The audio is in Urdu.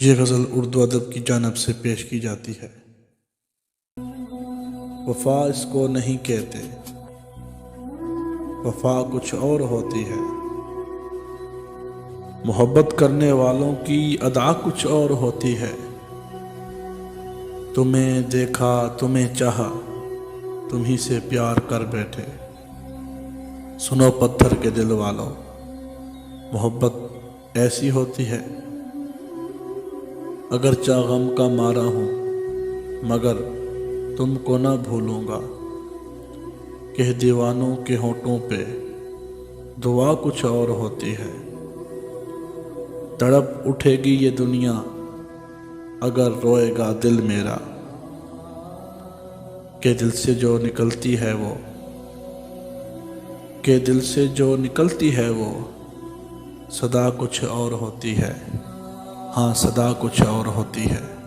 یہ غزل اردو ادب کی جانب سے پیش کی جاتی ہے۔ وفا اس کو نہیں کہتے، وفا کچھ اور ہوتی ہے۔ محبت کرنے والوں کی ادا کچھ اور ہوتی ہے۔ تمہیں دیکھا، تمہیں چاہا، تمہیں سے پیار کر بیٹھے۔ سنو پتھر کے دل والوں، محبت ایسی ہوتی ہے۔ اگرچہ غم کا مارا ہوں مگر تم کو نہ بھولوں گا، کہ دیوانوں کے ہونٹوں پہ دعا کچھ اور ہوتی ہے۔ تڑپ اٹھے گی یہ دنیا اگر روئے گا دل میرا، کہ دل سے جو نکلتی ہے وہ صدا کچھ اور ہوتی ہے۔ ہاں، صدا کچھ اور ہوتی ہے۔